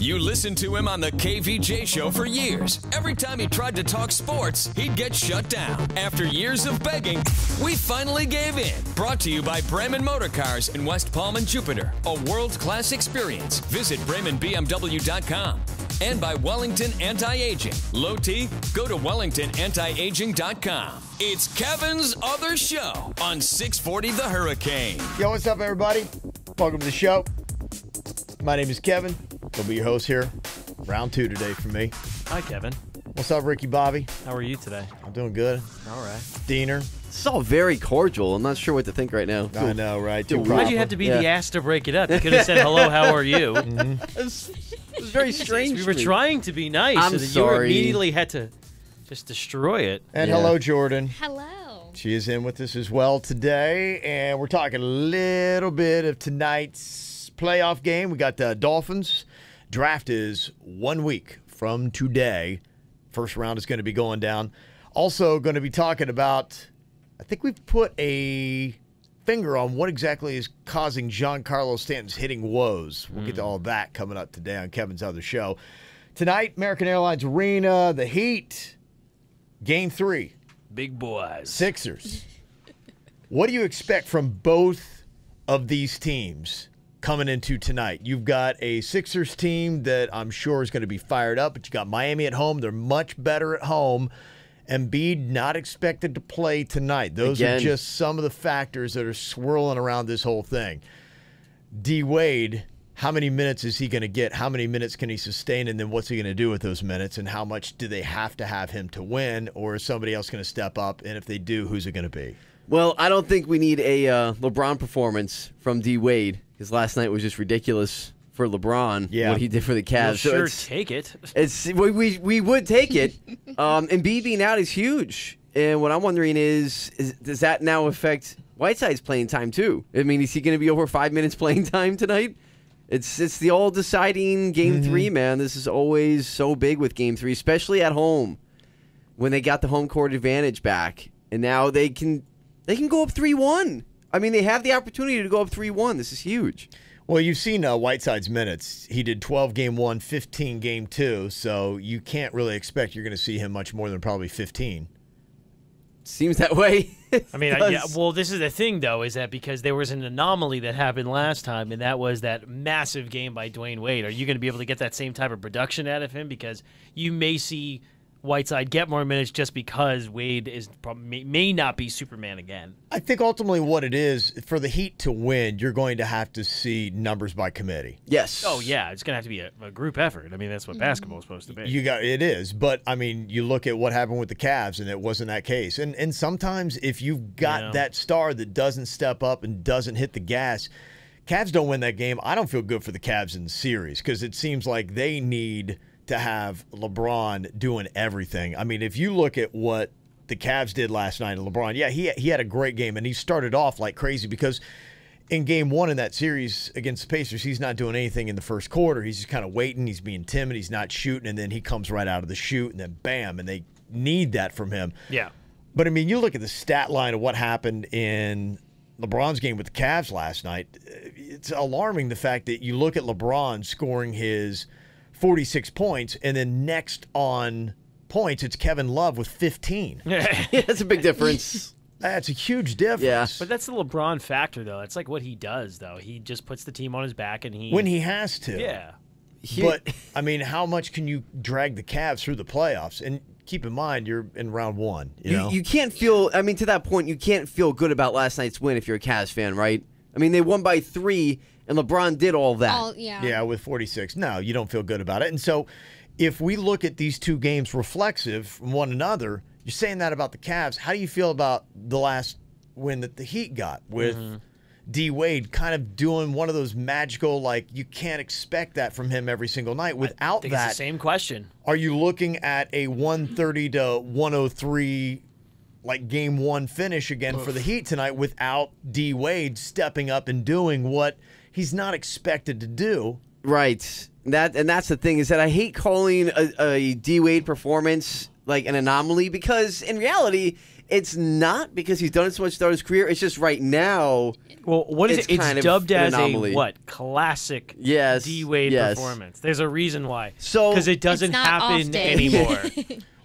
You listened to him on the KVJ show for years. Every time he tried to talk sports, he'd get shut down. After years of begging, we finally gave in. Brought to you by Bremen Motor Cars in West Palm and Jupiter. A world-class experience. Visit BremenBMW.com. And by Wellington Anti-Aging. Low T, go to WellingtonAntiAging.com. It's Kevin's Other Show on 640 The Hurricane. Yo, what's up, everybody? Welcome to the show. My name is Kevin. I'll be your host here. Round 2 today for me. Hi, Kevin. What's up, Ricky Bobby? How are you today? I'm doing good. All right. Diener. This is all very cordial. I'm not sure what to think right now. I know, right? Too Why'd you have to be the ass to break it up? You could have said, hello, how are you? It was very strange. We were trying to be nice. I'm so that sorry. You immediately had to just destroy it. And Yeah. hello, Jordan. Hello. She is in with us as well today. And we're talking a little bit of tonight's playoff game. We got the Dolphins. Draft is 1 week from today. First round is going to be going down. Also going to be talking about, I think we've put a finger on what exactly is causing Giancarlo Stanton's hitting woes. We'll get to all that coming up today on Kevin's Other Show. Tonight, American Airlines Arena, the Heat, Game 3. Big boys. Sixers. What do you expect from both of these teams coming into tonight? You've got a Sixers team that I'm sure is going to be fired up, but you got Miami at home. They're much better at home. Embiid not expected to play tonight. Those are just some of the factors that are swirling around this whole thing. D. Wade, how many minutes is he going to get? How many minutes can he sustain? And then what's he going to do with those minutes? And how much do they have to have him to win? Or is somebody else going to step up? And if they do, who's it going to be? Well, I don't think we need a LeBron performance from D. Wade, because last night was just ridiculous for LeBron, what he did for the Cavs. We'll take it. We would take it. Embiid being out is huge. And what I'm wondering is does that now affect Whiteside's playing time too? I mean, is he going to be over 5 minutes playing time tonight? It's the all-deciding Game 3, man. This is always so big with Game 3, especially at home when they got the home court advantage back. And now they can go up 3-1. I mean, they have the opportunity to go up 3-1. This is huge. Well, you've seen Whiteside's minutes. He did 12 Game 1, 15 Game 2, so you can't really expect you're going to see him much more than probably 15. Seems that way. I mean, well, this is the thing, though, is that because there was an anomaly that happened last time, and that was that massive game by Dwayne Wade. Are you going to be able to get that same type of production out of him? Because you may see Whiteside get more minutes just because Wade may not be Superman again. I think ultimately what it is, for the Heat to win, you're going to have to see numbers by committee. Yes. Oh, yeah. It's going to have to be a group effort. I mean, that's what basketball is supposed to be. It is. But, I mean, you look at what happened with the Cavs, and it wasn't that case. And sometimes if you've got that star that doesn't step up and doesn't hit the gas, Cavs don't win that game. I don't feel good for the Cavs in the series because it seems like they need to have LeBron doing everything. I mean, if you look at what the Cavs did last night, and LeBron, he had a great game, and he started off like crazy because in Game 1 in that series against the Pacers, he's not doing anything in the first quarter. He's just kind of waiting. He's being timid. He's not shooting, and then he comes right out of the shoot, and then bam, and they need that from him. Yeah. But, I mean, you look at the stat line of what happened in LeBron's game with the Cavs last night. It's alarming the fact that you look at LeBron scoring his 46 points, and then next on points, it's Kevin Love with 15. Yeah, that's a big difference. That's a huge difference. Yeah. But that's the LeBron factor, though. It's like what he does, though. He just puts the team on his back, and when he has to. Yeah. But, I mean, how much can you drag the Cavs through the playoffs? And keep in mind, you're in round 1. You can't feel, I mean, to that point, you can't feel good about last night's win if you're a Cavs fan, right? I mean, they won by 3, and LeBron did all that. Yeah, with 46. No, you don't feel good about it. And so if we look at these two games reflexive from one another, you're saying that about the Cavs. How do you feel about the last win that the Heat got with D. Wade kind of doing one of those magical, like, you can't expect that from him every single night. Without I think that, it's the same question. Are you looking at a 130 to 103 like Game 1 finish again for the Heat tonight without D. Wade stepping up and doing what he's not expected to do? Right. That's the thing, is that I hate calling a D-Wade performance like an anomaly, because in reality, it's not, because he's done it so much throughout his career. It's just right now. Well, what is it? It's dubbed as anomaly. a classic Yes, D-Wade yes. performance. There's a reason why. So because it doesn't happen anymore.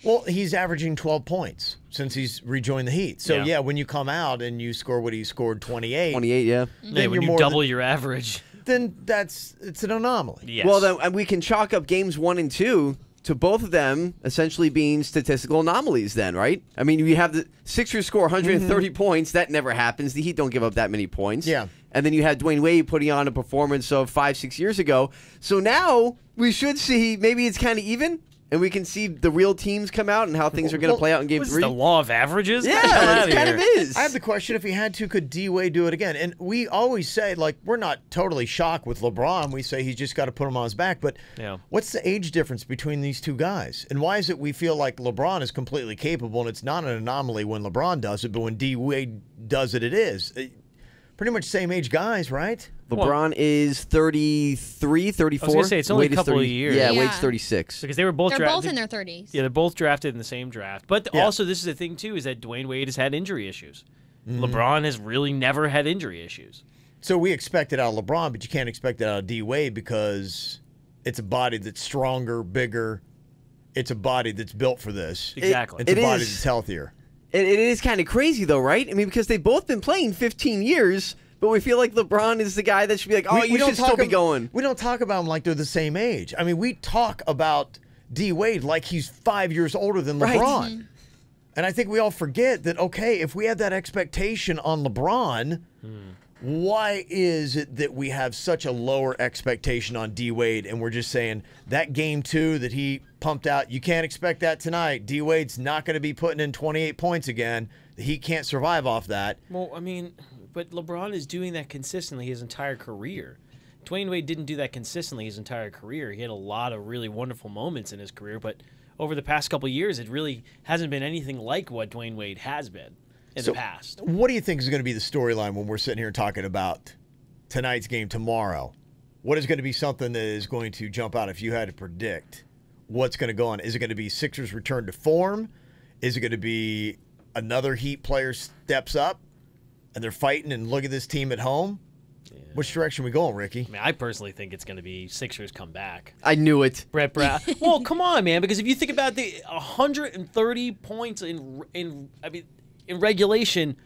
Well, he's averaging 12 points since he's rejoined the Heat. So, yeah, when you come out and you score what he scored, 28. 28, yeah. Then when you double your average. Then it's an anomaly. Yes. Well, then we can chalk up games 1 and 2 to both of them essentially being statistical anomalies then, right? I mean, you have the Sixers score 130 points. That never happens. The Heat don't give up that many points. Yeah. And then you had Dwayne Wade putting on a performance of 5-6 years ago. So now we should see maybe it's kind of even, and we can see the real teams come out and how things are going to play out in Game 3. The law of averages? Yeah, it kind of is. I have the question, if he had to, could D-Wade do it again? And we always say, like, we're not totally shocked with LeBron. We say he's just got to put him on his back. But what's the age difference between these two guys? And why is it we feel like LeBron is completely capable, and it's not an anomaly when LeBron does it, but when D-Wade does it, it is? Pretty much same age guys, right? LeBron is 33, 34. I was going to say, it's only a couple of years. Yeah, Wade's 36. Because they were both They're both in their 30s. Yeah, they're both drafted in the same draft. But also, this is the thing, too, is that Dwayne Wade has had injury issues. LeBron has really never had injury issues. So we expect it out of LeBron, but you can't expect it out of D-Wade because it's a body that's stronger, bigger. It's a body that's built for this. Exactly. It's a body that's healthier. It is kind of crazy, though, right? I mean, because they've both been playing 15 years, but we feel like LeBron is the guy that should be like, oh, you should still be going. We don't talk about him like they're the same age. I mean, we talk about D-Wade like he's 5 years older than LeBron. Right. And I think we all forget that, okay, if we have that expectation on LeBron, why is it that we have such a lower expectation on D-Wade, and we're just saying that game 2 that he pumped out, you can't expect that tonight. D-Wade's not going to be putting in 28 points again. He can't survive off that. Well, I mean, but LeBron is doing that consistently his entire career. Dwayne Wade didn't do that consistently his entire career. He had a lot of really wonderful moments in his career, but over the past couple of years, it really hasn't been anything like what Dwayne Wade has been in the past. What do you think is going to be the storyline when we're sitting here talking about tonight's game tomorrow? What is going to be something that is going to jump out if you had to predict what's going to go on? Is it going to be Sixers return to form? Is it going to be another Heat player steps up and they're fighting and look at this team at home? Yeah. Which direction are we going, Ricky? I mean, I personally think it's going to be Sixers come back. I knew it. Brett Brown. Well, come on, man, because if you think about the 130 points in regulation,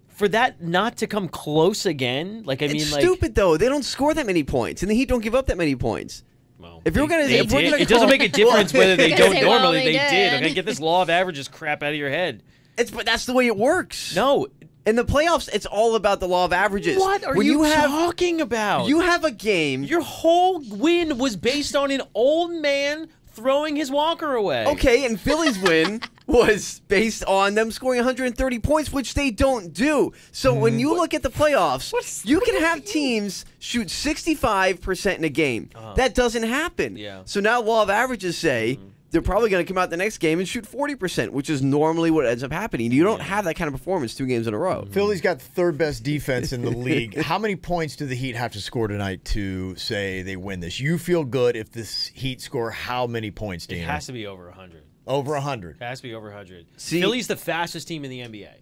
for that not to come close again, it's stupid though. They don't score that many points, and the Heat don't give up that many points. Well, if it doesn't make a difference whether they don't normally. They did. Okay, get this law of averages crap out of your head. But that's the way it works. No. In the playoffs, it's all about the law of averages. What are you talking about? You have a game. Your whole win was based on an old man throwing his walker away. Okay, and Philly's win was based on them scoring 130 points, which they don't do. So when you look at the playoffs, you can have teams shoot 65% in a game. That doesn't happen. Yeah. So now law of averages say they're probably going to come out the next game and shoot 40%, which is normally what ends up happening. You don't have that kind of performance 2 games in a row. Philly's got the third best defense in the league. How many points do the Heat have to score tonight to say they win this? You feel good if this Heat score how many points, Dana? It has to be over 100. Over 100. It has to be over 100. See, Philly's the fastest team in the NBA.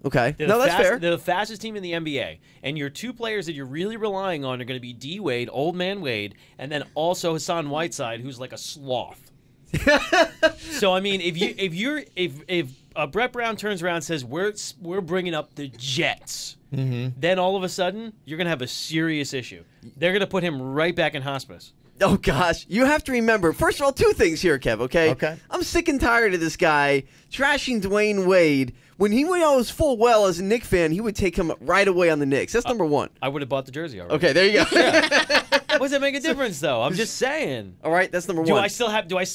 Okay. No, that's fair. They're the fastest team in the NBA. And your 2 players that you're really relying on are going to be D. Wade, old man Wade, and then also Hassan Whiteside, who's like a sloth. So I mean, if Brett Brown turns around and says we're bringing up the Jets, then all of a sudden you're gonna have a serious issue. They're gonna put him right back in hospice. Oh gosh, you have to remember. First of all, 2 things here, Kev. Okay. I'm sick and tired of this guy trashing Dwayne Wade. When he was full well as a Knicks fan, he would take him right away on the Knicks. That's number 1. I would have bought the jersey already. Okay, there you go. Yeah. What does that make a difference, though? I'm just saying. All right, that's number 1. Do I still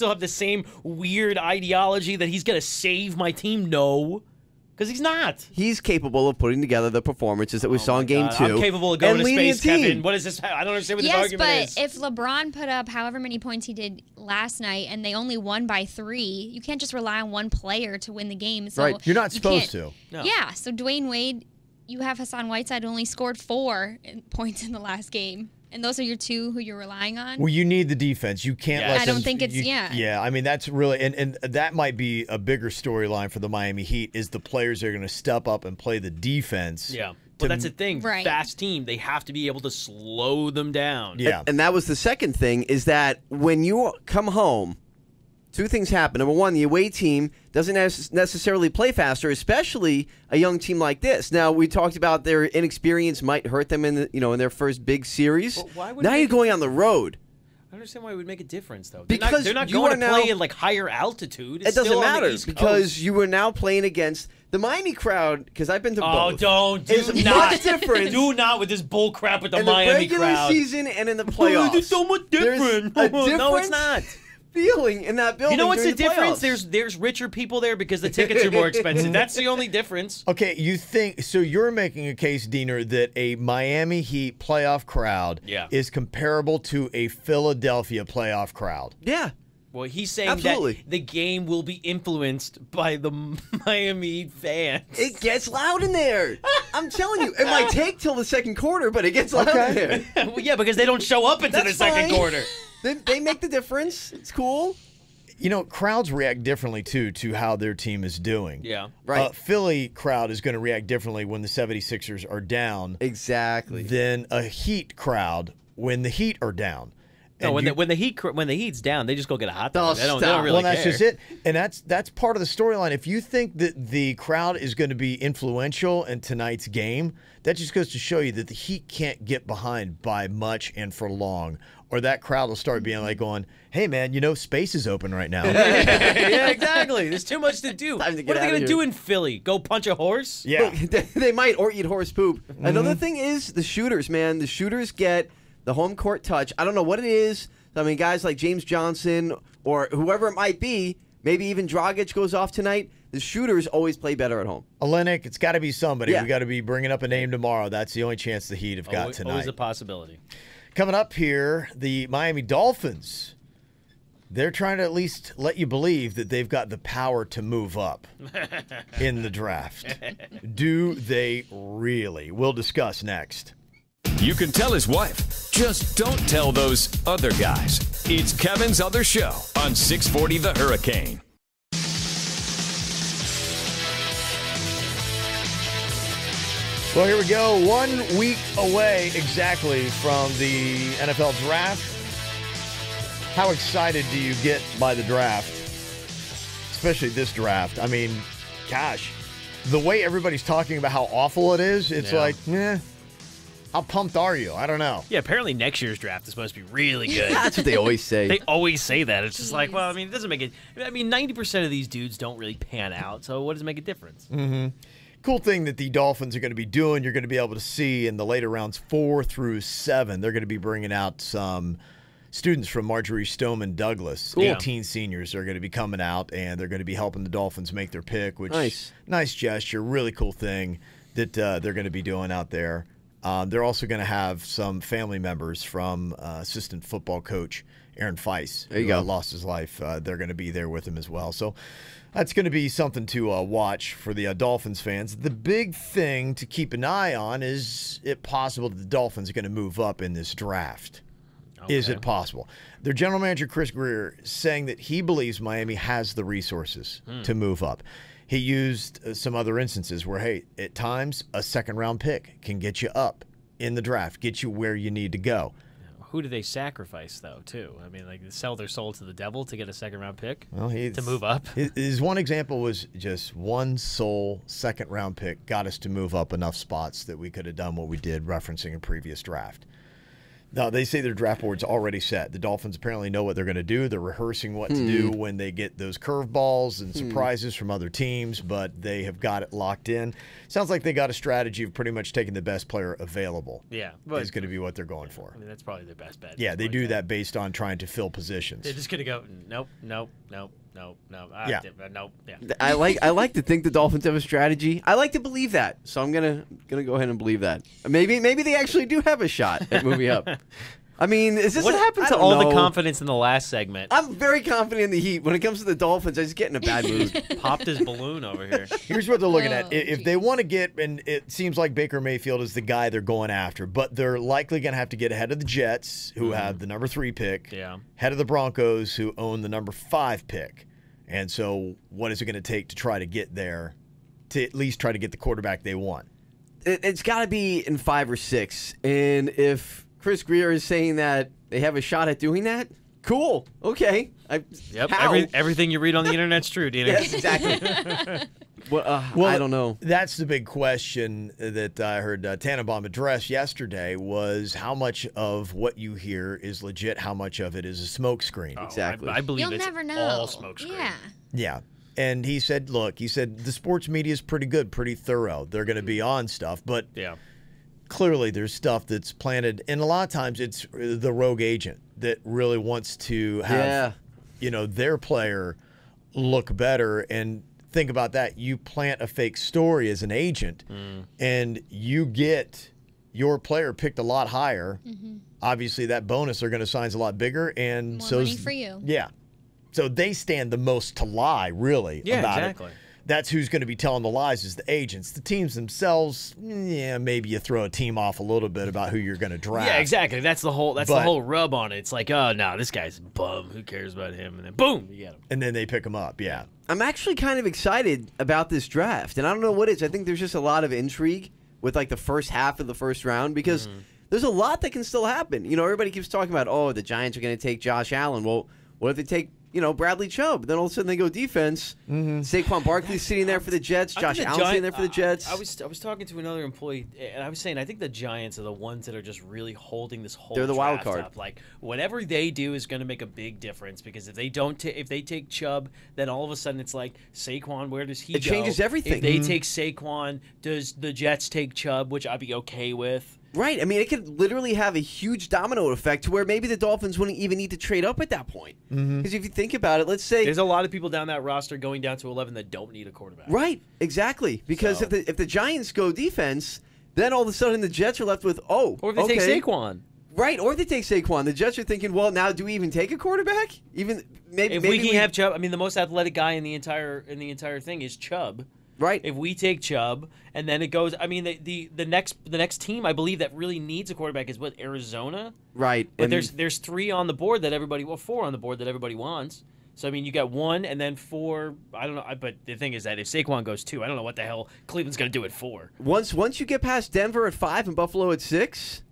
have the same weird ideology that he's gonna save my team? No, because he's not. He's capable of putting together the performances that we saw in Game 2. I'm capable of going to space, Kevin. What is this? I don't understand what this argument is. Yes, but if LeBron put up however many points he did last night and they only won by 3, you can't just rely on one player to win the game. So right, you're not supposed to. No. Yeah, so Dwayne Wade, you have Hassan Whiteside who only scored 4 points in the last game. And those are your two who you're relying on? Well, you need the defense. You can't let them. I don't think it's, Yeah, I mean, that's really, and that might be a bigger storyline for the Miami Heat is the players that are going to step up and play the defense. Yeah. Well, that's the thing. Right. Fast team, they have to be able to slow them down. Yeah. And that was the second thing, is that when you come home, two things happen. Number one, the away team doesn't necessarily play faster, especially a young team like this. Now, we talked about their inexperience might hurt them in their first big series. Now you're going on the road. I don't understand why it would make a difference, though. Because they're not you going to are play now- at like higher altitude. It It's doesn't still on the matter East because Coast. you are now playing against the Miami crowd, because I've been to Oh, both. do It's not. much different. Do not with this bull crap with the in the Miami regular crowd. season and in the playoffs. It's so much different. There's a No, it's different not. feeling in that building. You know what's the during difference? playoffs. There's richer people there because the tickets are more expensive. That's the only difference. Okay, you think so? You're making a case, Diener, that a Miami Heat playoff crowd is comparable to a Philadelphia playoff crowd. Yeah. Well, he's saying Absolutely. that the game will be influenced by the Miami fans. It gets loud in there. I'm telling you. It might take till the second quarter, but it gets loud in there. Well, yeah, because they don't show up into the That's second fine. quarter. They make the difference. It's cool. You know, crowds react differently, too, to how their team is doing. Yeah. Right. Philly crowd is going to react differently when the 76ers are down Exactly. than a Heat crowd when the Heat are down. No, And when the Heat's down, they just go get a hot Oh, dog. They don't stop. really well, that's care. just it, and that's part of the storyline. If you think that the crowd is going to be influential in tonight's game, that just goes to show you that the Heat can't get behind by much and for long, or that crowd will start being like going, "Hey, man, you know, space is open right now." Yeah, exactly. There's too much to do. Time to get What are they out of going to here. do in Philly? Go punch a horse? Yeah, They might, or eat horse poop. Another thing is the shooters, man. The shooters get the home court touch. I don't know what it is. I mean, guys like James Johnson or whoever it might be, maybe even Dragic goes off tonight. The shooters always play better at home. Olenek, it's got to be somebody. Yeah. We got to be bringing up a name tomorrow. That's the only chance the Heat have got tonight. Always a possibility. Coming up here, the Miami Dolphins. They're trying to at least let you believe that they've got the power to move up in the draft. Do they really? We'll discuss next. You can tell his wife. Just don't tell those other guys. It's Kevin's Other Show on 640 The Hurricane. Well, here we go. 1 week away exactly from the NFL draft. How excited do you get by the draft? Especially this draft. I mean, gosh, the way everybody's talking about how awful it is, it's like, how pumped are you? I don't know. Yeah, apparently next year's draft is supposed to be really good. That's what they always say. They always say that. It's just like, well, I mean, it doesn't make it. I mean, 90% of these dudes don't really pan out, so what does it make a difference? Cool thing that the Dolphins are going to be doing, you're going to be able to see in the later rounds 4 through 7, they're going to be bringing out some students from Marjorie Stoneman Douglas. Cool. 18 seniors are going to be coming out, and they're going to be helping the Dolphins make their pick, which nice gesture, really cool thing that they're going to be doing out there. They're also going to have some family members from assistant football coach Aaron Feis, there you go. lost his life. They're going to be there with him as well. So that's going to be something to watch for the Dolphins fans. The big thing to keep an eye on is it possible that the Dolphins are going to move up in this draft. Is it possible? Their general manager, Chris Greer, saying that he believes Miami has the resources to move up. He used some other instances where, hey, at times a second-round pick can get you up in the draft, get you where you need to go. Who do they sacrifice, though, too? I mean, like, sell their soul to the devil to get a second-round pick Well, to move up? His one example was just one sole second-round pick got us to move up enough spots that we could have done what we did, referencing a previous draft. Now, they say their draft board's already set. The Dolphins apparently know what they're going to do. They're rehearsing what to do when they get those curveballs and surprises from other teams, but they have got it locked in. Sounds like they got a strategy of pretty much taking the best player available. Yeah. Is going to be what they're going for. I mean, that's probably their best bet. Yeah, they do that based on trying to fill positions. They're just going to go, nope. Yeah. Nope. Yeah. I like to think the Dolphins have a strategy. I like to believe that, so I'm gonna go ahead and believe that. Maybe they actually do have a shot at moving up. I mean, is this What happened to I don't all the know. confidence in the last segment? I'm very confident in the Heat. When it comes to the Dolphins, I just get in a bad mood. Popped his balloon over here. Here's what they're looking at. Oh, If they want to get, and it seems like Baker Mayfield is the guy they're going after, but they're likely going to have to get ahead of the Jets, who have the number 3 pick, Yeah. ahead of the Broncos, who own the number 5 pick. And so what is it going to take to try to get there, to at least try to get the quarterback they want? It's got to be in 5 or 6. And if Chris Greer is saying that they have a shot at doing that, cool. Okay. Yep. How? Everything you read on the internet's true, Dina. Yes, exactly. Well, I don't know. That's the big question that I heard Tannenbaum address yesterday was how much of what you hear is legit, how much of it is a smokescreen. Exactly. I believe You'll it's never know. all smokescreen. Yeah. Yeah. And he said, look, the sports media is pretty good, pretty thorough. They're going to be on stuff, but Yeah. clearly there's stuff that's planted. And a lot of times it's the rogue agent that really wants to have, their player look better. And think about that. You plant a fake story as an agent and you get your player picked a lot higher. Obviously that bonus they're going to sign is a lot bigger. And More so money for you. Yeah. So they stand the most to lie, really, Yeah, about exactly. it. That's who's going to be telling the lies is the agents. The teams themselves, maybe you throw a team off a little bit about who you're going to draft. Yeah, exactly. That's the whole But- rub on it. It's like, oh no, this guy's a bum. Who cares about him? And then boom, you get him. And then they pick them up, yeah. I'm actually kind of excited about this draft, and I don't know what it is. I think there's just a lot of intrigue with like the first half of the first round because there's a lot that can still happen. Everybody keeps talking about, oh, the Giants are going to take Josh Allen. Well, what if they take Bradley Chubb? Then all of a sudden they go defense. Saquon Barkley's sitting there for the Jets. I Josh think the Allen's sitting there for the Jets. I was talking to another employee, and I was saying I think the Giants are the ones that are just really holding this whole. They're the wild draft card. up. Like whatever they do is going to make a big difference because if they don't, if they take Chubb, then all of a sudden it's like Saquon. Where does he go? It changes everything. If they take Saquon, does the Jets take Chubb, which I'd be okay with. Right. I mean, it could literally have a huge domino effect to where maybe the Dolphins wouldn't even need to trade up at that point. Because if you think about it, let's say There's a lot of people down that roster going down to 11 that don't need a quarterback. right, exactly. Because So- if the Giants go defense, then all of a sudden the Jets are left with Or if they take Saquon. Right, or if they take Saquon, the Jets are thinking, well, now do we even take a quarterback? Even maybe If we can have Chubb, I mean, the most athletic guy in the entire thing is Chubb. right. If we take Chubb, and then it goes, I mean, the next team I believe that really needs a quarterback is what, Arizona. Right. But and there's 3 on the board that everybody, 4 on the board that everybody wants. So I mean, you got 1 and then 4. I don't know, but the thing is that if Saquon goes 2, I don't know what the hell Cleveland's gonna do at 4. once you get past Denver at 5 and Buffalo at 6,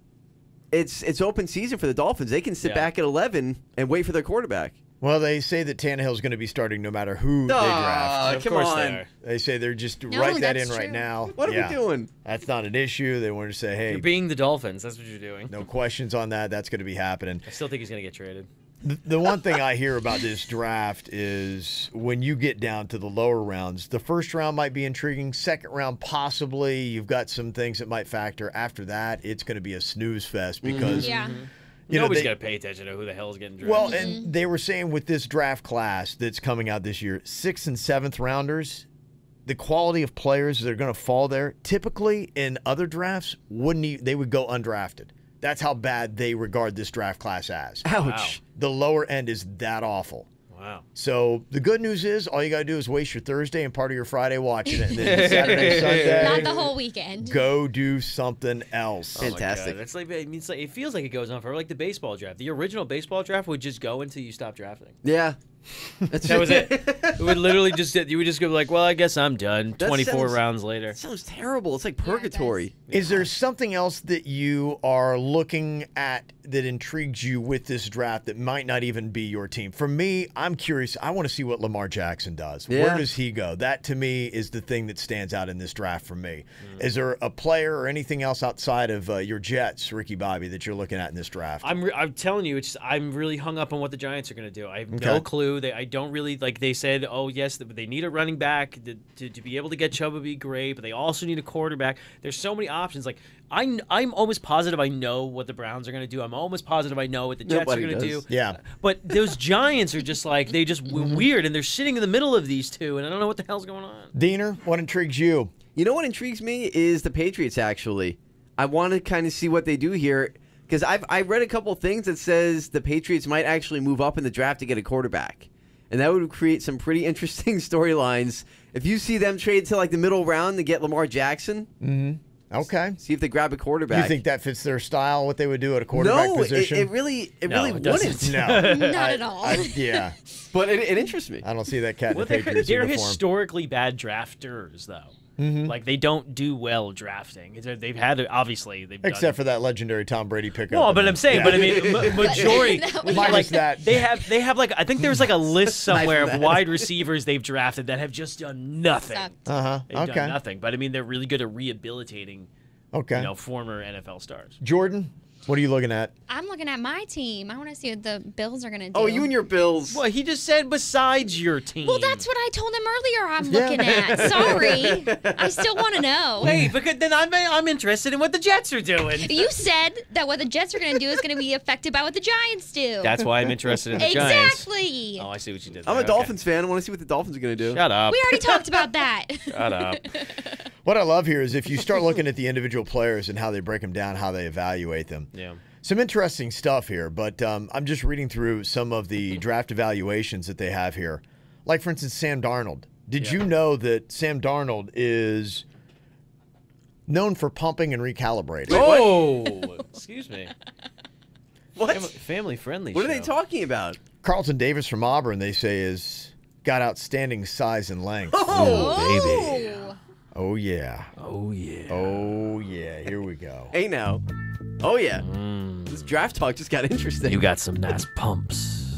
it's open season for the Dolphins. They can sit Yeah. back at 11 and wait for their quarterback. Well, they say that Tannehill's going to be starting no matter who they draft. Of come course on. they are. They say they're just No, write that in that's right true. now. What are Yeah. we doing? That's not an issue. They wanted to say, hey, You're being the Dolphins. That's what you're doing. no questions on that. That's going to be happening. I still think he's gonna get traded. The one thing I hear about this draft is when you get down to the lower rounds, the first round might be intriguing. Second round, possibly. You've got some things that might factor. After that, it's going to be a snooze fest because Yeah. you know, Nobody's they- gonna pay attention to who the hell is getting drafted. well, and they were saying with this draft class that's coming out this year, 6th and 7th rounders, the quality of players that are going to fall there, typically in other drafts, they would go undrafted. That's how bad they regard this draft class as. Ouch. The lower end is that awful. wow. So the good news is all you got to do is waste your Thursday and part of your Friday watching it. And then Saturday, Sunday, Not the whole weekend. go do something else. Oh my God, Fantastic. That's like, I mean, it feels like it goes on forever. Like the baseball draft. The original baseball draft would just go until you stop drafting. Yeah. That's That was it. It would literally you would just go like, well, I guess I'm done. That 24 sounds- rounds later. That sounds terrible. It's like Yeah, it purgatory. Is there something else that you are looking at that intrigues you with this draft that might not even be your team? For me, I'm curious. I want to see what Lamar Jackson does. Yeah. Where does he go? That, to me, is the thing that stands out in this draft for me. Is there a player or anything else outside of your Jets, Ricky Bobby, that you're looking at in this draft? I'm telling you, I'm really hung up on what the Giants are going to do. I have no Okay. clue. I don't really like. They said, oh yes, they need a running back to be able to get Chubb would be great, but they also need a quarterback. There's so many options. Like I'm almost positive I know what the Browns are going to do. I'm almost positive I know what the Jets Nobody are going to does. do. Yeah. But those Giants are just like weird, and they're sitting in the middle of these two, and I don't know what the hell's going on. Diener, what intrigues you? You know what intrigues me is the Patriots, actually. I want to kind of see what they do here Because I read a couple things that says the Patriots might actually move up in the draft to get a quarterback. And that would create some pretty interesting storylines. If you see them trade to like the middle round to get Lamar Jackson. Mm-hmm. Okay. See if they grab a quarterback. You think that fits their style, what they would do at a quarterback position? It really wouldn't. No. Not at all. Yeah. But it interests me. I don't see that cat in the Patriots They're uniform. historically bad drafters, though. Like, they don't do well drafting. They've had, obviously, they've Except done, for that legendary Tom Brady pickup. well, but I'm saying, but I mean, majority, Minus that. they have like, I think there's like a list somewhere of wide receivers they've drafted that have just done nothing. Sucked. They've Okay. done nothing. But I mean, they're really good at rehabilitating, Okay. former NFL stars. Jordan, what are you looking at? I'm looking at my team. I want to see what the Bills are going to do. Oh, you and your Bills. Well, he just said besides your team. Well, that's what I told him earlier I'm looking at. Sorry. I still want to know. Wait, because then I'm interested in what the Jets are doing. You said that what the Jets are going to do is going to be affected by what the Giants do. That's why I'm interested in the Giants. Exactly. Oh, I see what you did. I'm there. a Dolphins fan. I want to see what the Dolphins are going to do. Shut up. We already talked about that. Shut up. What I love here is if you start looking at the individual players and how they break them down, how they evaluate them. Yeah. Some interesting stuff here, but I'm just reading through some of the draft evaluations that they have here. Like, for instance, Sam Darnold. Did you know that Sam Darnold is known for pumping and recalibrating? Oh, excuse me. What? Family friendly. What are they talking about? Carlton Davis from Auburn, they say, is got outstanding size and length. Oh. Oh, yeah. Oh yeah. Oh, yeah. Here we go. Hey, now. Oh, yeah. This draft talk just got interesting. You got some nice pumps,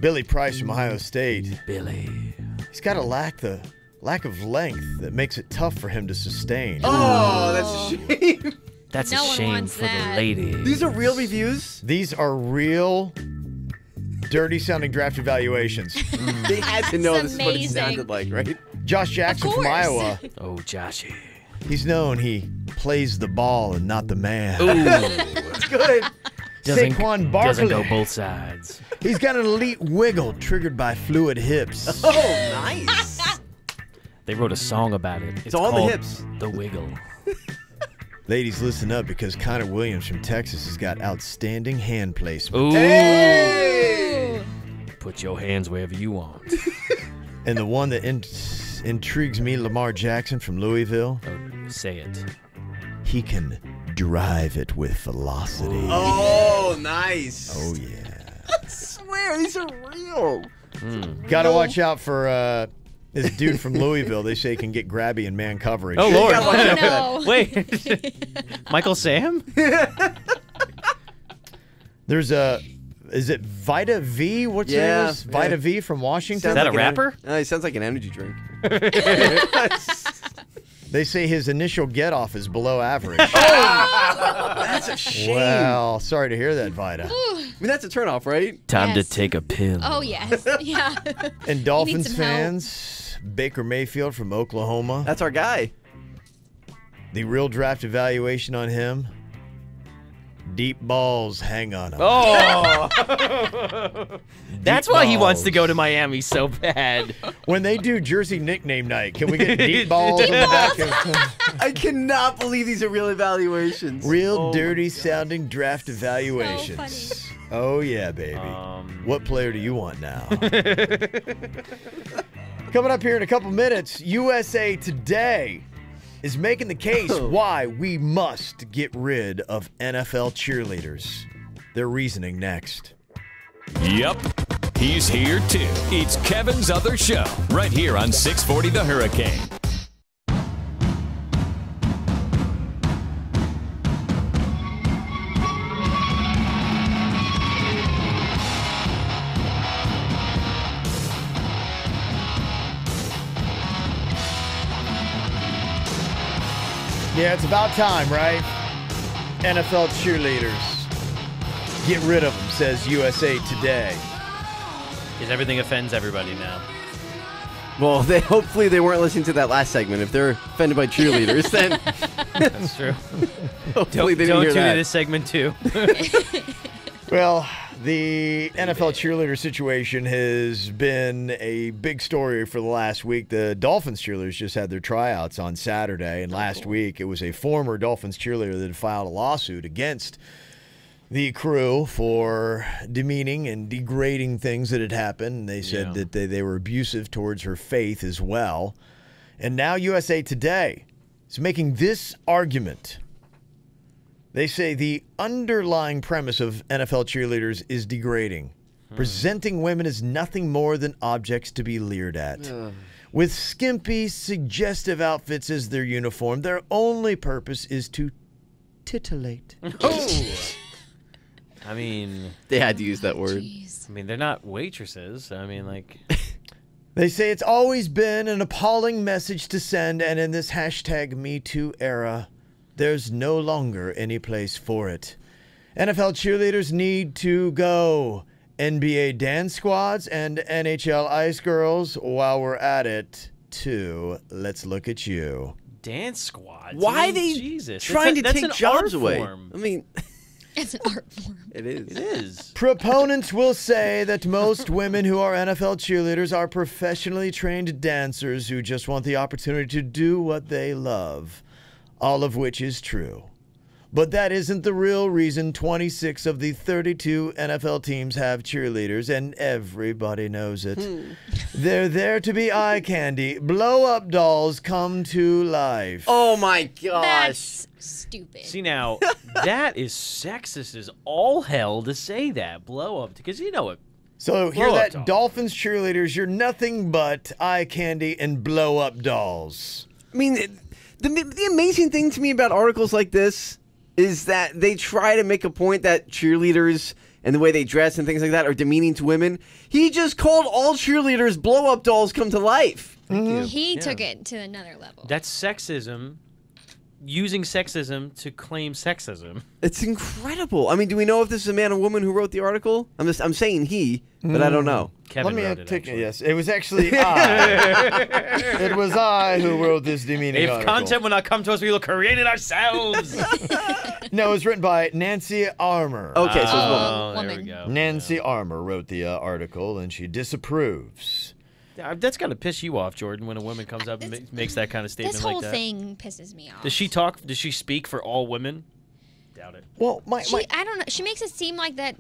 Billy Price from Ohio State. Billy. He's got a lack of length that makes it tough for him to sustain. Oh, that's a shame. That's No a one shame wants for that. the ladies. These are real reviews. These are real dirty-sounding draft evaluations. They had to know That's this is what it amazing. sounded like, right? Josh Jackson Of from course. Iowa. Oh, Joshy. He's known he plays the ball and not the man. Ooh. That's good. Saquon doesn't Barkley. go both sides. He's got an elite wiggle triggered by fluid hips. Oh, nice. They wrote a song about it. It's all the called hips. The Wiggle. Ladies, listen up because Connor Williams from Texas has got outstanding hand placement. Ooh. Hey! Put your hands wherever you want. And the one that intrigues me, Lamar Jackson from Louisville, Oh, say it. he can drive it with velocity. Oh, nice. Oh, yeah. I swear, these are real. Got to watch out for this dude from Louisville. They say he can get grabby in man coverage. Oh, Lord. gotta watch out for that. Oh, no. Wait. Michael Sam? There's is it Vita V? What's her name? Yeah, Is? Vita yeah. V from Washington? Is that a an rapper? He sounds like an energy drink. They say his initial get off is below average. That's a shame. Well, sorry to hear that, Vita. I mean, that's a turnoff, right? Time Yes. to take a pill. Oh, yes. Yeah. And Dolphins some help. fans, Baker Mayfield from Oklahoma. That's our guy. The real draft evaluation on him. Deep balls hang on him. Oh. That's why he wants to balls. go to Miami so bad. When they do Jersey nickname night, can we get deep balls in the back of I cannot believe these are real evaluations. real Oh, dirty sounding draft evaluations? Oh yeah, baby. What player do you want now? Coming up here in a couple minutes, USA Today is making the case why we must get rid of NFL cheerleaders. Their reasoning next. Yep, he's here too. It's Kevin's Other Show, right here on 640 The Hurricane. Yeah, it's about time, right? NFL cheerleaders. Get rid of them, says USA Today. Because everything offends everybody now. Well, hopefully they weren't listening to that last segment. If they're offended by cheerleaders, then That's true. hopefully they didn't Don't hear tune that. into this segment too. Well, The NFL cheerleader situation has been a big story for the last week. The Dolphins cheerleaders just had their tryouts on Saturday, and last week it was a former Dolphins cheerleader that had filed a lawsuit against the crew for demeaning and degrading things that had happened. They said that they were abusive towards her faith as well. And now USA Today is making this argument. They say the underlying premise of NFL cheerleaders is degrading, presenting women as nothing more than objects to be leered at. With skimpy, suggestive outfits as their uniform, their only purpose is to titillate. I mean, they had to use that word. Jeez. I mean, they're not waitresses. I mean, like, They say it's always been an appalling message to send, and in this hashtag #MeToo era, there's no longer any place for it. NFL cheerleaders need to go. NBA dance squads and NHL ice girls, while we're at it, too. Let's look at you. dance squads. Why I are mean, they Jesus. trying to That's take an jobs art away? form. I mean, It's an art form. it is. It is. Proponents will say that most women who are NFL cheerleaders are professionally trained dancers who just want the opportunity to do what they love, all of which is true. But that isn't the real reason 26 of the 32 NFL teams have cheerleaders, and everybody knows it. They're there to be eye candy, blow-up dolls come to life. Oh my gosh. That's stupid. See, now, that is sexist as all hell to say that. Blow up. Because you know it. So hear Blow-up that, doll. Dolphins cheerleaders, you're nothing but eye candy and blow-up dolls. I mean, the amazing thing to me about articles like this is that they try to make a point that cheerleaders and the way they dress and things like that are demeaning to women. He just called all cheerleaders blow-up dolls come to life. He took it to another level. That's sexism. Using sexism to claim sexism. It's incredible. I mean, do we know if this is a man or woman who wrote the article? I'm saying he, but I don't know. Kevin Let me wrote it, take actually. yes. It was actually I. It was I who wrote this demeaning If article. content will not come to us, we will create it ourselves. No, it was written by Nancy Armour. Okay, so it's Oh, woman. there we Woman. go. Nancy Armour wrote the article, and she disapproves. That's got to piss you off, Jordan, when a woman comes up and makes that kind of statement This like whole that. thing pisses me off. Does she talk? Does she speak for all women? Doubt it. Well, my I don't know. She makes it seem like that.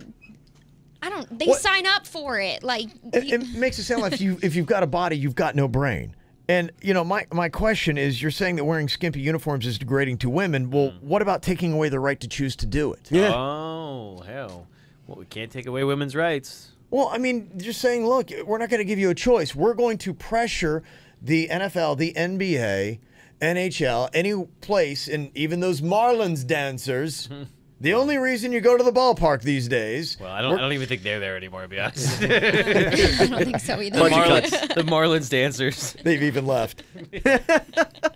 I don't. They What? sign up for it. Like it makes it sound like if you've got a body, you've got no brain. And you know, my question is, you're saying that wearing skimpy uniforms is degrading to women. Well, what about taking away the right to choose to do it? Yeah. Oh, hell. Well, we can't take away women's rights. Well, I mean, just saying, look, we're not going to give you a choice. We're going to pressure the NFL, the NBA, NHL, any place, and even those Marlins dancers. The only reason you go to the ballpark these days. Well, I don't even think they're there anymore, to be honest. I don't think so either. The Marlins dancers. They've even left.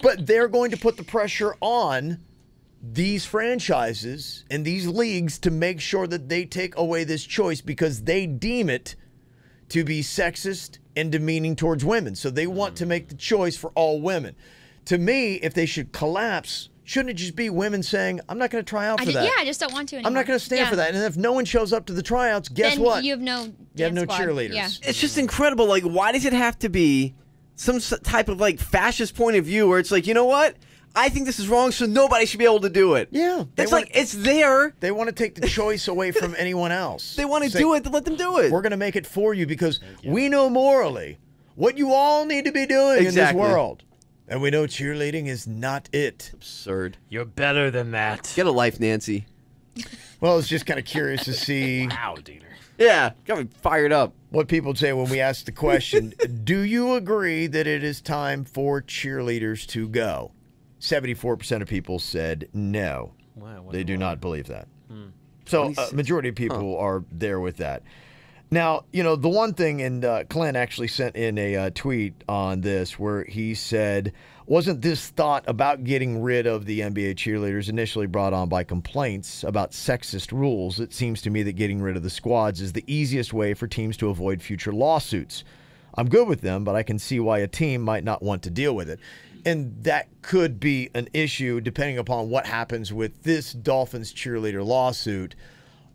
But they're going to put the pressure on these franchises and these leagues to make sure that they take away this choice because they deem it to be sexist and demeaning towards women. So they want to make the choice for all women. To me, if they should collapse, shouldn't it just be women saying, I'm not going to try out for that? Yeah, I just don't want to anymore. I'm not going to stand for that. And if no one shows up to the tryouts, guess Then what? You have no. You have no dance squad. cheerleaders. Yeah. It's just incredible. Like, why does it have to be some type of like fascist point of view where it's like, you know what? I think this is wrong, so nobody should be able to do it. Yeah. It's like, it's there. They want to take the choice away from anyone else. They want to Say, do it, let them do it. We're going to make it for you because we know morally what you all need to be doing Exactly. in this world. And we know cheerleading is not it. Absurd. You're better than that. Get a life, Nancy. Well, I was just kind of curious to see Wow, Diener. Yeah, got me fired up. what people say when we ask the question, do you agree that it is time for cheerleaders to go? 74% of people said no. Wow, They do not believe that. So a majority of people are there with that. Now, you know, the one thing, and Clint actually sent in a tweet on this where he said, wasn't this thought about getting rid of the NBA cheerleaders initially brought on by complaints about sexist rules? It seems to me that getting rid of the squads is the easiest way for teams to avoid future lawsuits. I'm good with them, but I can see why a team might not want to deal with it. And that could be an issue depending upon what happens with this Dolphins cheerleader lawsuit.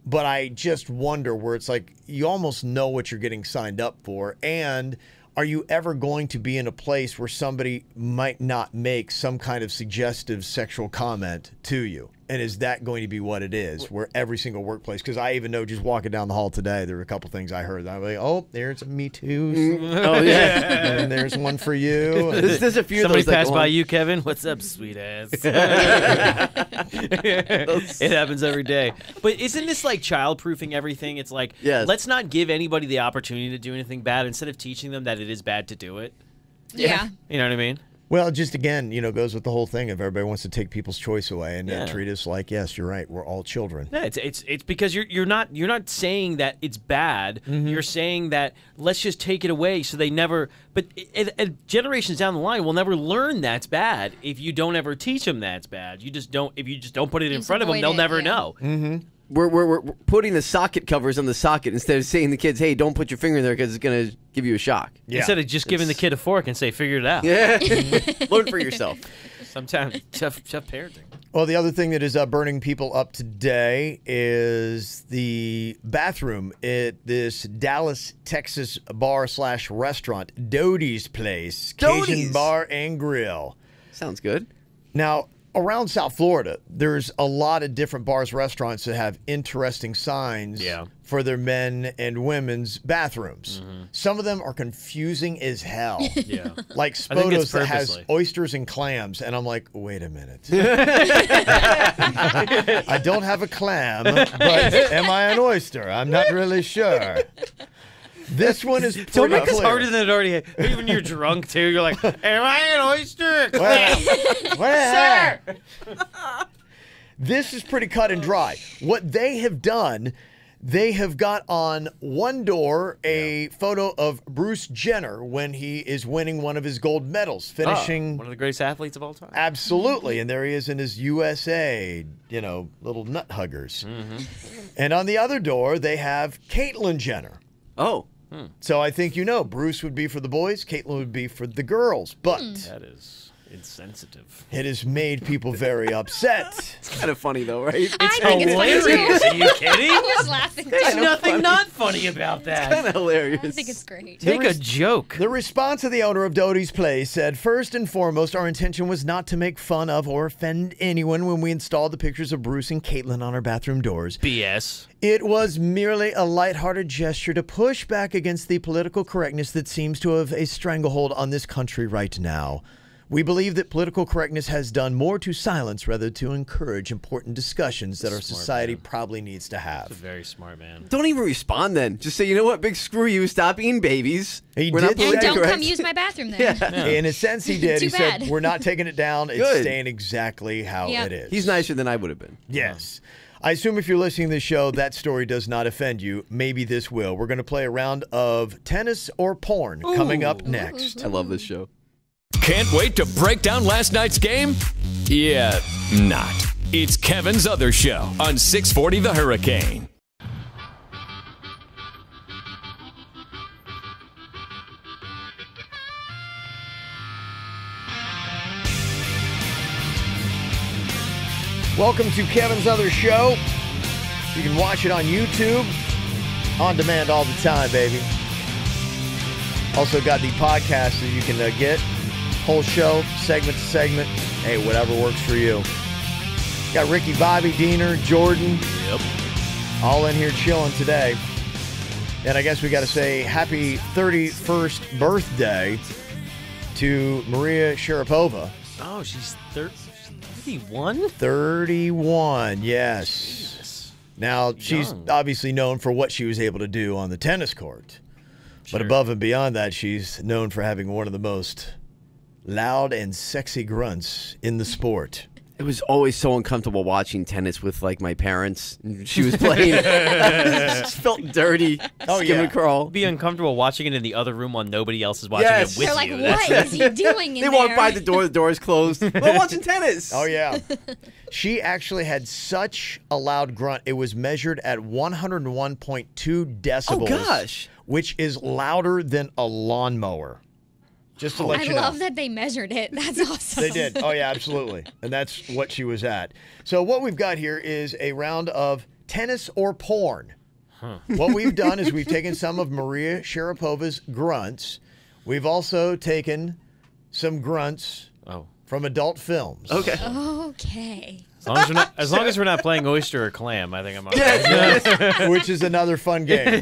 But I just wonder where it's like you almost know what you're getting signed up for. And are you ever going to be in a place where somebody might not make some kind of suggestive sexual comment to you? And is that going to be what it is, where every single workplace? Because I even know just walking down the hall today, there were a couple things I heard. I'm like, oh, there's a Me Too. Oh, yeah. And there's one for you. There's a few Somebody of those passed by you, Kevin. What's up, sweet ass? It happens every day. But isn't this like child-proofing everything? It's like, Yes. let's not give anybody the opportunity to do anything bad instead of teaching them that it is bad to do it. Yeah. You know what I mean? Well, just again, goes with the whole thing of everybody wants to take people's choice away and treat us like, yes, you're right, we're all children. Yeah, it's because you're not saying that it's bad. You're saying that let's just take it away so they never. But generations down the line will never learn that's bad if you don't ever teach them that's bad. You just don't. If you just don't put it in Just front of them, avoid they'll it, never yeah. know. Mm-hmm. We're putting the socket covers on the socket instead of saying to the kids, hey, don't put your finger in there because it's going to give you a shock. Yeah. Instead of just giving the kid a fork and say, figure it out. Yeah. Learn for yourself. Sometimes tough parenting. Well, the other thing that is burning people up today is the bathroom at this Dallas, Texas bar/restaurant, Doty's Place, Cajun Doty's. Bar and Grill. Sounds good. Now, around South Florida, there's a lot of different bars, restaurants that have interesting signs for their men and women's bathrooms. Some of them are confusing as hell. Yeah. Like I think it's Spotos that has purposely. oysters and clams, and I'm like, wait a minute. I don't have a clam, but am I an oyster? I'm not really sure. This one is pretty Don't make us clear. harder than it already is. Even when you're drunk, too, you're like, am I an oyster? Sir! This is pretty cut and dry. What they have done, they have got on one door a photo of Bruce Jenner when he is winning one of his gold medals, finishing. One of the greatest athletes of all time. Absolutely. And there he is in his USA, little nut huggers. And on the other door, they have Caitlyn Jenner. Oh. So I think Bruce would be for the boys, Caitlyn would be for the girls. But That is insensitive. it has made people very upset. It's kind of funny, though, right? I think it's funny Hilarious. too. Are you kidding? I was laughing There's too. nothing not funny about that. Kind of hilarious. I think it's great. Take a joke. The response of the owner of Doty's Place said, first and foremost, our intention was not to make fun of or offend anyone when we installed the pictures of Bruce and Caitlyn on our bathroom doors. BS. It was merely a lighthearted gesture to push back against the political correctness that seems to have a stranglehold on this country right now. We believe that political correctness has done more to silence rather to encourage important discussions that our society probably needs to have. Very smart, man. Don't even respond then. Just say, you know what, big screw you. Stop eating babies. He We're did not say- And politically don't correct. come use my bathroom then. In a sense, he did. Too He said, bad. we're not taking it down. It's Good. staying exactly how Yep. it is. He's nicer than I would have been. Yes. I assume if you're listening to the show, that story does not offend you. Maybe this will. We're going to play a round of tennis or porn coming up next. I love this show. Can't wait to break down last night's game? Yeah, not. It's Kevin's Other Show on 640 The Hurricane. Welcome to Kevin's Other Show. You can watch it on YouTube, on demand all the time, baby. Also got the podcast that you can get. Whole show, segment to segment. Hey, whatever works for you. Got Ricky, Bobby, Diener, Jordan. Yep. All in here chilling today. And I guess we got to say happy 31st birthday to Maria Sharapova. Oh, she's 31? 31, yes. Now, she's Young. obviously known for what she was able to do on the tennis court. Sure. But above and beyond that, she's known for having one of the most loud and sexy grunts in the sport. It was always so uncomfortable watching tennis with like my parents. She was playing. It just felt dirty. Oh, Skim yeah. and crawl. Be uncomfortable watching it in the other room while nobody else is watching Yes. it with They're like, you. what is he doing in They there? walk by the door is closed. We're watching tennis. Oh, yeah. She actually had such a loud grunt. It was measured at 101.2 decibels. Oh, gosh. Which is louder than a lawnmower. Just to let I you know. love that they measured it. That's awesome. They did. Oh, yeah, absolutely. And that's what she was at. So what we've got here is a round of tennis or porn? What we've done is we've taken some of Maria Sharapova's grunts. We've also taken some grunts from adult films. Okay. Okay. As long as we're not playing oyster or clam, I think I'm okay. Which is another fun game.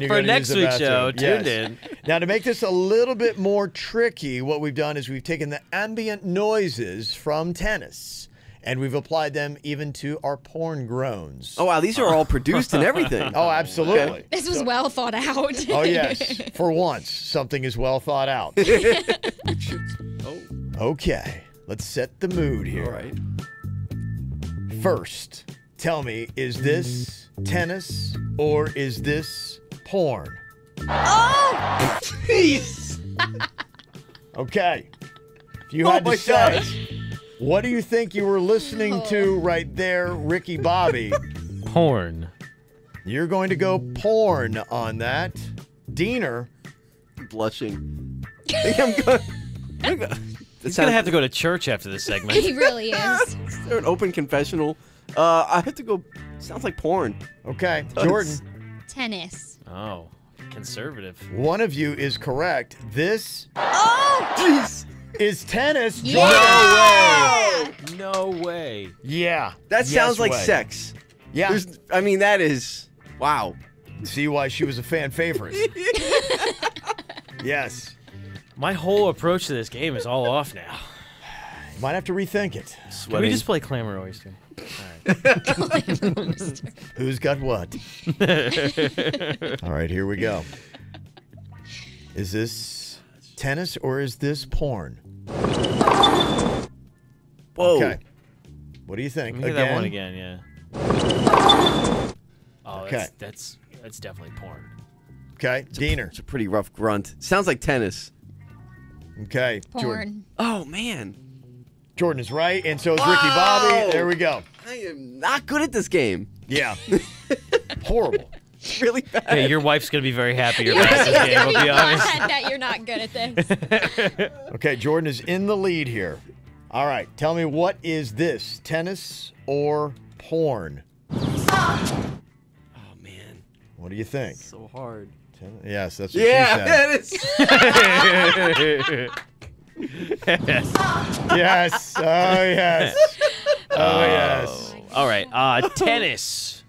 For next week's show, tuned in. Now, to make this a little bit more tricky, what we've done is we've taken the ambient noises from tennis, and we've applied them even to our porn groans. Oh, wow. These are all produced and everything. Oh, absolutely. This was well thought out. Oh, yes. For once, something is well thought out. Okay. Let's set the mood here. All right. First, tell me, is this tennis or is this porn? Oh! Jeez. Okay. If you had to say, gosh. what do you think you were listening to right there, Ricky Bobby? Porn. You're going to go porn on that. Diener. Blushing. I think I'm good. He's going to have to go to church after this segment. He really is. Is there an open confessional? I have to go. Sounds like porn. Okay. Jordan. Tennis. Oh, conservative. One of you is correct. This Jeez. is tennis. Yeah! No way. Yeah. That Yes sounds like way. sex. Yeah. I mean, that is. Wow. See why she was a fan favorite. Yes. My whole approach to this game is all off now. Might have to rethink it. Can we just play clam or oyster? All right. Who's got what? All right, here we go. Is this tennis or is this porn? Whoa. Okay. What do you think? Look at that one again, yeah. Oh, Okay. that's definitely porn. Okay. Diener. It's a pretty rough grunt. Sounds like tennis. Okay. Jordan. Porn. Oh, man. Jordan is right, and so is Ricky Bobby. There we go. I am not good at this game. Yeah. Horrible. It's really bad. Hey, your wife's going to be very happy about this game, I'll be honest. That you're not good at this. Okay, Jordan is in the lead here. All right, tell me, what is this, tennis or porn? Oh, man. What do you think? So hard. Yes, that's what she said. That is. Yes. Oh, yes. Oh, yes. All right, tennis.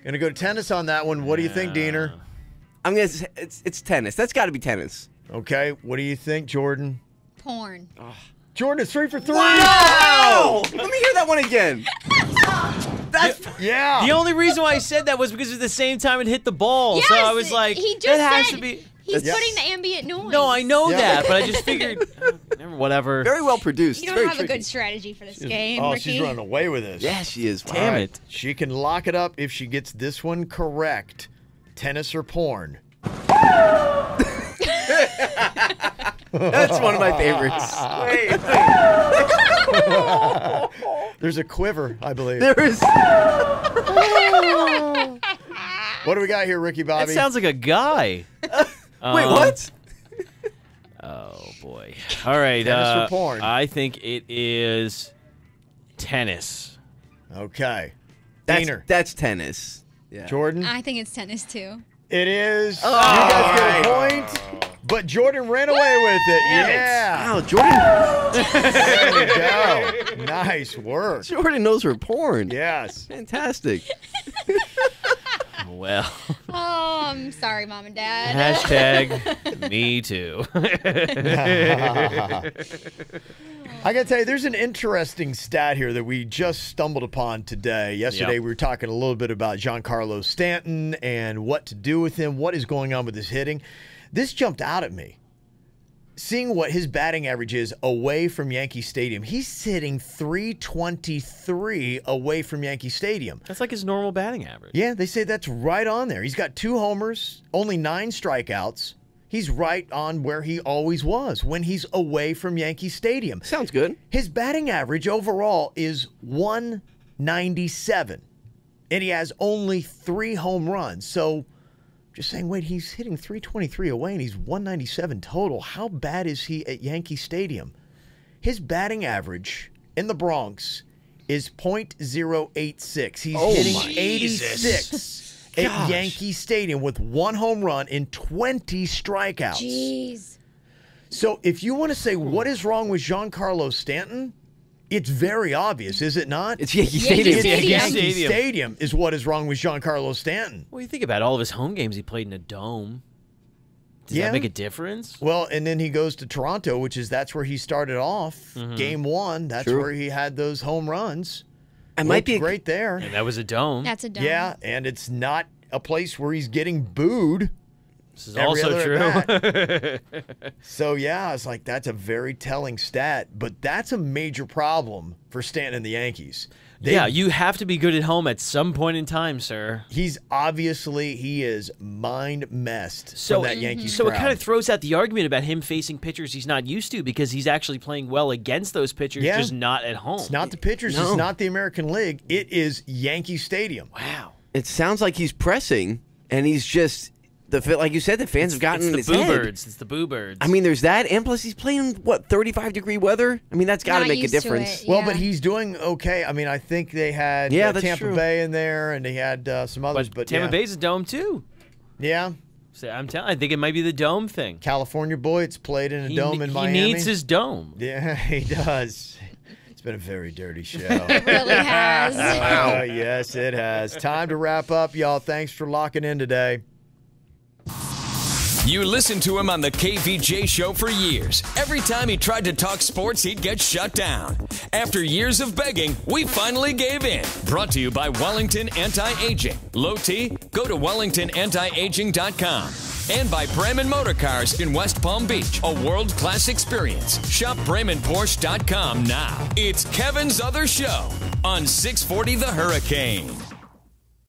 Gonna go tennis on that one. What do you think, Diener? I'm gonna. It's tennis. That's got to be tennis. Okay. What do you think, Jordan? Porn. Jordan is 3 for 3. Wow! Let me hear that one again. That's Yeah. The only reason why I said that was because at the same time it hit the ball. Yes, So I was like, he just that has said to be. he's Yes. putting the ambient noise. No, I know Yeah. that, but I just figured, whatever. very well produced. You It's don't very have tricky. a good strategy for this game, Oh, Ricky. she's running away with this. Yeah, she is. Damn Wow. it. She can lock it up if she gets this one correct. Tennis or porn? That's one of my favorites. Wait. There's a quiver, I believe. There is. What do we got here, Ricky That Bobby? sounds like a guy. Wait, what? Oh, boy. All right. Tennis or porn? I think it is tennis. Okay. That's, Diener. that's tennis. Yeah. Jordan? I think it's tennis too. It is. You guys get a point. But Jordan ran away with it. Yeah. Wow, Jordan. There we go. Nice work. Jordan knows her porn. Yes. Fantastic. Well, Oh, I'm sorry, Mom and Dad. hashtag me too. I got to tell you, there's an interesting stat here that we just stumbled upon today. Yesterday, Yep. we were talking a little bit about Giancarlo Stanton and what to do with him, what is going on with his hitting. This jumped out at me. Seeing what his batting average is away from Yankee Stadium, he's hitting .323 away from Yankee Stadium. That's like his normal batting average. Yeah, they say that's right on there. He's got 2 homers, only 9 strikeouts. He's right on where he always was when he's away from Yankee Stadium. Sounds good. His batting average overall is .197, and he has only 3 home runs. So just saying, wait, he's hitting .323 away and he's .197 total. How bad is he at Yankee Stadium? His batting average in the Bronx is .086. He's Oh, hitting my 86 at Gosh. Yankee Stadium with 1 home run and 20 strikeouts. Jeez. So if you want to say what is wrong with Giancarlo Stanton, it's very obvious, is it not? It's Yankee Yankee Stadium. Stadium. Yankee Stadium. Stadium is what is wrong with Giancarlo Stanton. Well, you think about all of his home games he played in a dome. Does Yeah. that make a difference? Well, and then he goes to Toronto, that's where he started off. Game 1, that's True. where he had those home runs. It might Looked be great there. And that was a dome. That's a dome. Yeah, and it's not a place where he's getting booed. This is every also other true. So, yeah, it's like that's a very telling stat, but that's a major problem for Stanton and the Yankees. Yeah, you have to be good at home at some point in time, sir. He is mind messed So from that Yankees So it crowd. kind of throws out the argument about him facing pitchers he's not used to because he's actually playing well against those pitchers, Yeah. just not at home. It's not the pitchers. No. It's not the American League. It is Yankee Stadium. Wow. It sounds like he's pressing, and he's just like you said, the fans have gotten in It's his the Boo head. Birds. It's the Boo Birds. I mean, there's that, and plus he's playing 35-degree weather. I mean, that's got to Not make a used to difference. it. Well, Yeah. but he's doing okay. I mean, I think they had Yeah, that's Tampa true. Bay in there, and they had some others. But Tampa yeah. Bay's a dome too. Yeah. So I think it might be the dome thing. California boy, it's played in a He dome in he Miami. needs his dome. Yeah, he does. It's been a very dirty show. It really has. Yes, it has. Time to wrap up, y'all. Thanks for locking in today. You listened to him on the KVJ show for years. Every time he tried to talk sports, he'd get shut down. After years of begging, we finally gave in. Brought to you by Wellington Anti-Aging. Low T? Go to WellingtonAntiAging.com. And by Bremen Motor Cars in West Palm Beach. A world-class experience. Shop BremenPorsche.com now. It's Kevin's Other Show on 640 The Hurricane.